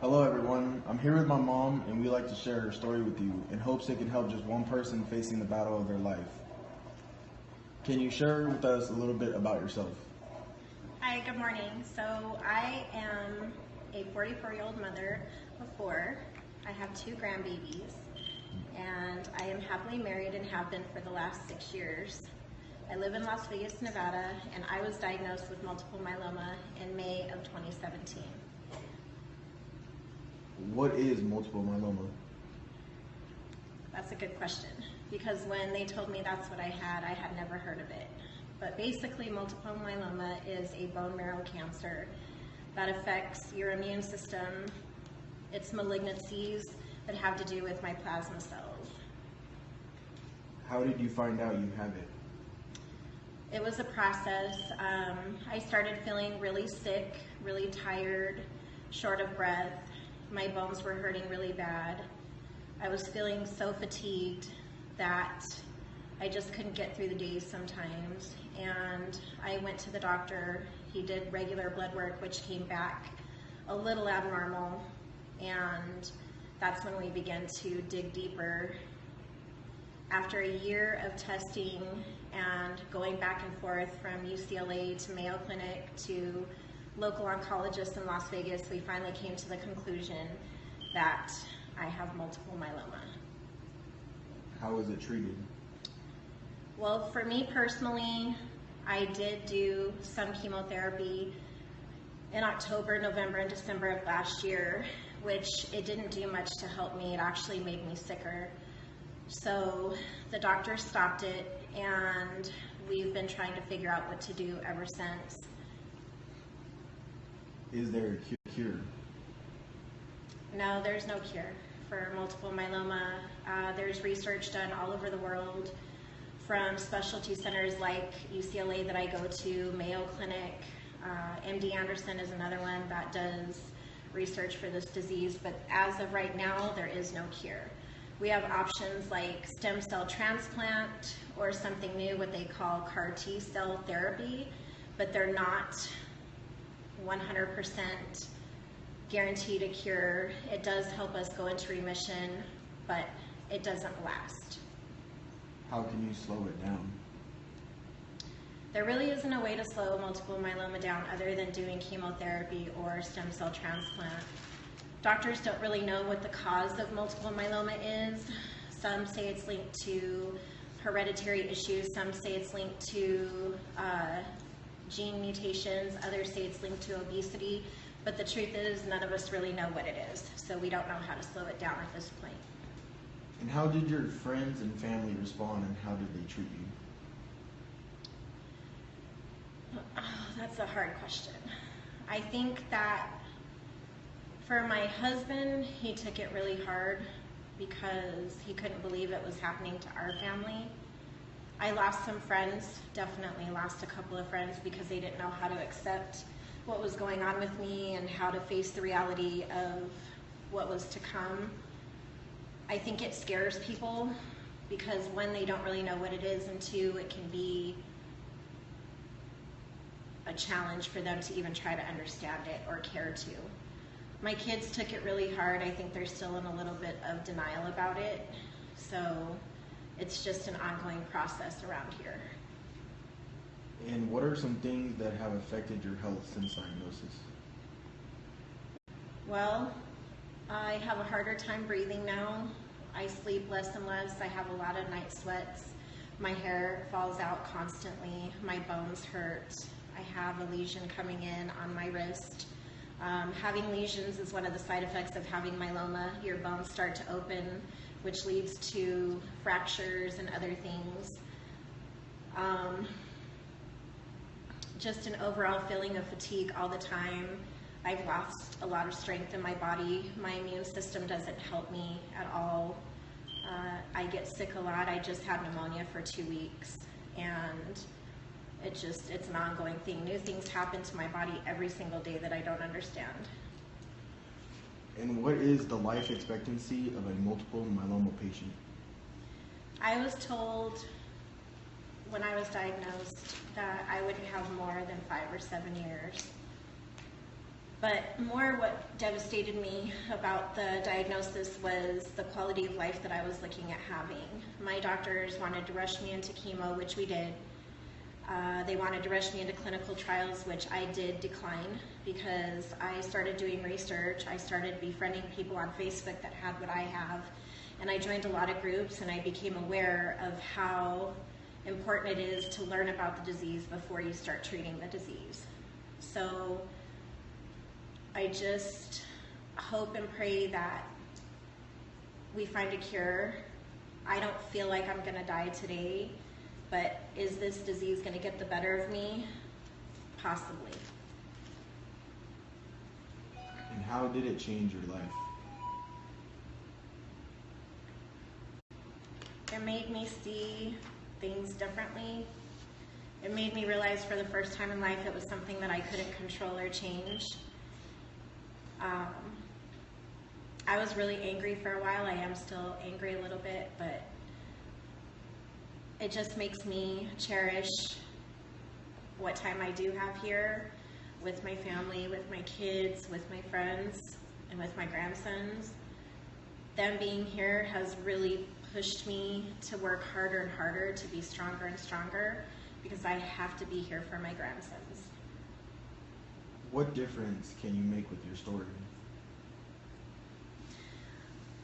Hello everyone, I'm here with my mom and we'd like to share her story with you in hopes it can help just one person facing the battle of their life. Can you share with us a little bit about yourself? Hi, good morning. So I am a 44-year-old mother of 4. I have 2 grandbabies and I am happily married and have been for the last 6 years. I live in Las Vegas, Nevada, and I was diagnosed with multiple myeloma in May of 2017. What is multiple myeloma? That's a good question, because when they told me that's what I had never heard of it. But basically, multiple myeloma is a bone marrow cancer that affects your immune system. It's malignancies that have to do with my plasma cells. How did you find out you have it? It was a process. I started feeling really sick, really tired, short of breath. My bones were hurting really bad. I was feeling so fatigued that I just couldn't get through the days sometimes. And I went to the doctor. He did regular blood work, which came back a little abnormal. And that's when we began to dig deeper. After a year of testing and going back and forth from UCLA to Mayo Clinic to local oncologists in Las Vegas, we finally came to the conclusion that I have multiple myeloma. How is it treated? Well, for me personally, I did do some chemotherapy in October, November, and December of last year, which it didn't do much to help me. It actually made me sicker. So the doctor stopped it, and we've been trying to figure out what to do ever since. Is there a cure? No, there's no cure for multiple myeloma. There's research done all over the world from specialty centers like UCLA that I go to, Mayo Clinic, MD Anderson is another one that does research for this disease, but as of right now, there is no cure. We have options like stem cell transplant or something new, what they call CAR T cell therapy, but they're not 100% guaranteed a cure. It does help us go into remission, but it doesn't last. How can you slow it down? There really isn't a way to slow multiple myeloma down other than doing chemotherapy or stem cell transplant. Doctors don't really know what the cause of multiple myeloma is. Some say it's linked to hereditary issues, some say it's linked to gene mutations, others say it's linked to obesity, but the truth is none of us really know what it is, so we don't know how to slow it down at this point. And how did your friends and family respond, and how did they treat you? Oh, that's a hard question. I think that for my husband, he took it really hard because he couldn't believe it was happening to our family. I lost some friends, definitely lost a couple of friends because they didn't know how to accept what was going on with me and how to face the reality of what was to come. I think it scares people because one, they don't really know what it is, and two, it can be a challenge for them to even try to understand it or care to. My kids took it really hard. I think they're still in a little bit of denial about it. So it's just an ongoing process around here. And what are some things that have affected your health since diagnosis? Well, I have a harder time breathing now. I sleep less and less. I have a lot of night sweats. My hair falls out constantly. My bones hurt. I have a lesion coming in on my wrist. Having lesions is one of the side effects of having myeloma. Your bones start to open, which leads to fractures and other things. Just an overall feeling of fatigue all the time. I've lost a lot of strength in my body. My immune system doesn't help me at all. I get sick a lot. I just had pneumonia for 2 weeks, and it's an ongoing thing. New things happen to my body every single day that I don't understand. And what is the life expectancy of a multiple myeloma patient? I was told when I was diagnosed that I wouldn't have more than 5 or 7 years. But more what devastated me about the diagnosis was the quality of life that I was looking at having. My doctors wanted to rush me into chemo, which we did. They wanted to rush me into clinical trials, which I did decline because I started doing research. I started befriending people on Facebook that had what I have, and I joined a lot of groups, and I became aware of how important it is to learn about the disease before you start treating the disease. So I just hope and pray that we find a cure. I don't feel like I'm gonna die today, but is this disease gonna get the better of me? Possibly. And how did it change your life? It made me see things differently. It made me realize for the first time in life it was something that I couldn't control or change. I was really angry for a while. I am still angry a little bit, but it just makes me cherish what time I do have here with my family, with my kids, with my friends, and with my grandsons. Them being here has really pushed me to work harder and harder, to be stronger and stronger, because I have to be here for my grandsons. What difference can you make with your story?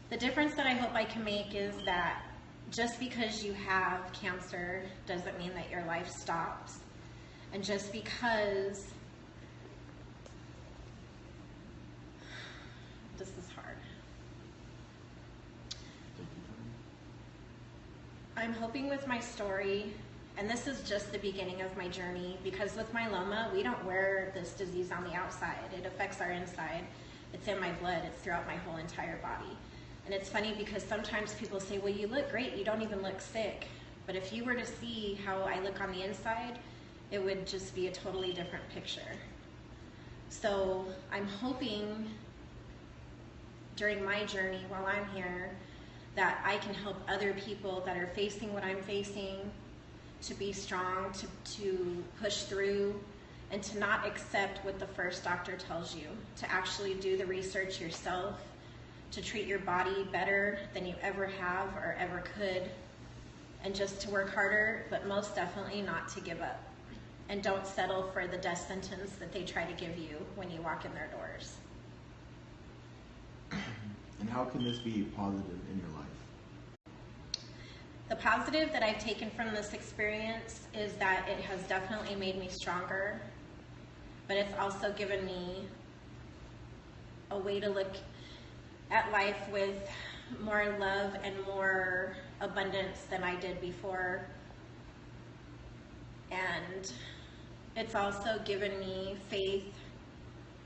The difference that I hope I can make is that just because you have cancer doesn't mean that your life stops. And just because, this is hard. I'm hoping with my story, and this is just the beginning of my journey, because with myeloma, we don't wear this disease on the outside. It affects our inside. It's in my blood. It's throughout my whole entire body. And it's funny because sometimes people say, well, you look great. You don't even look sick. But if you were to see how I look on the inside, it would just be a totally different picture. So I'm hoping during my journey while I'm here that I can help other people that are facing what I'm facing to be strong, to push through, and to not accept what the first doctor tells you, to actually do the research yourself, to treat your body better than you ever have or ever could, and just to work harder, but most definitely not to give up. And don't settle for the death sentence that they try to give you when you walk in their doors. And how can this be positive in your life? The positive that I've taken from this experience is that it has definitely made me stronger, but it's also given me a way to look at life with more love and more abundance than I did before. And it's also given me faith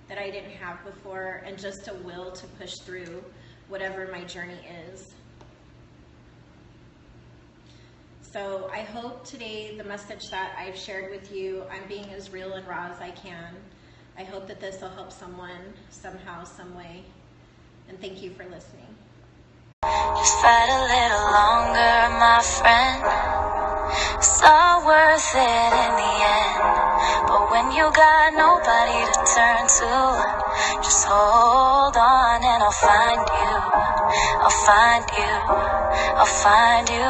that I didn't have before, and just a will to push through whatever my journey is. So I hope today the message that I've shared with you, I'm being as real and raw as I can. I hope that this will help someone somehow, some way. And thank you for listening. Just fight a little longer, my friend. It's all worth it in the end. But when you got nobody to turn to, just hold on and I'll find you. I'll find you. I'll find you.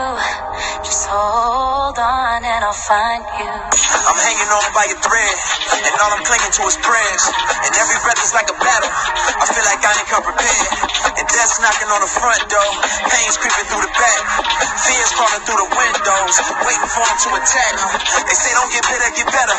Just hold on and I'll find you. I'm hanging on by a thread, and all I'm clinging to is prayers. And every breath is like a battle. I feel like I ain't come prepared. And death's knocking on the front door. Pain's creeping through the back. Fears crawling through the windows, waiting for them to attack. They say don't get bitter, get better.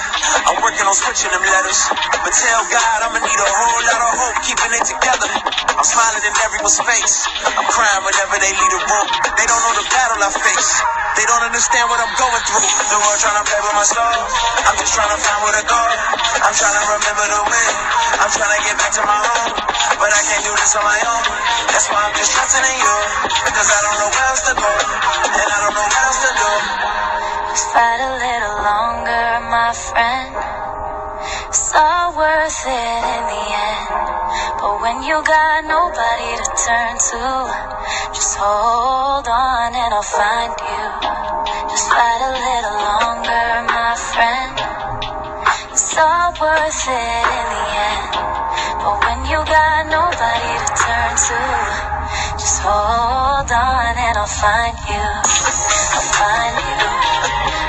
I'm working on switching them letters. But tell God I'ma need a whole lot of hope, keeping it together. I'm smiling in everyone's face. I'm crying whenever they leave the room. They don't know the battle I face. They don't understand what I'm going through. The world trying to play with my soul. I'm just trying to find where to go. I'm trying to remember the way. I'm trying to get back to my home, but I can't do this on my own. That's why I'm just trusting in you, because I don't know where else to go, and I don't know what else to do. Just fight a little longer, my friend. It's all worth it in the end. But when you got nobody to turn to, just hold on and I'll find you. Just fight a little longer, my friend. It's It's all worth it in the end. But when you got nobody to turn to, just hold on and I'll find you. I'll find you.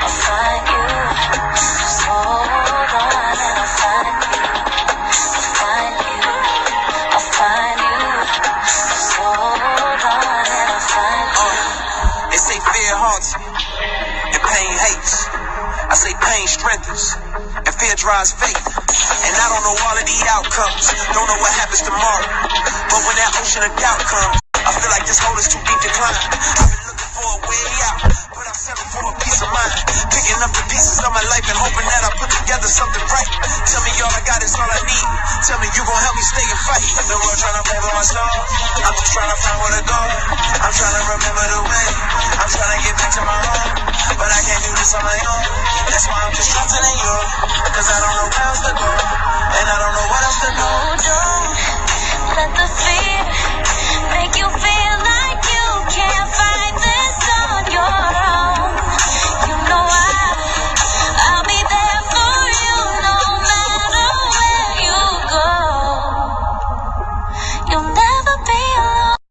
I'll find you. Just hold on and I'll find you. I'll find you. I'll find you. Just hold on and I'll find you. They say fear haunts me, and pain hates. I say pain strengthens, and fear drives faith. And I don't know all of the outcomes, don't know what happens tomorrow. But when that ocean of doubt comes, I feel like this hole is too deep to climb. I've been looking for a way out, but I'm settling for a peace of mind. Picking up the pieces of my life and hoping that I put together something right. Tell me all I got is all I need. Tell me you gon' help me stay and fight. The world trying to play with my soul, I'm just trying to find where to go. I'm trying to remember the way, I'm trying to get back to my home. But I can't do this on my own. That's why I'm just trusting in you, cause I don't know where else to go, and I don't know what else to do. Oh, don't let the fear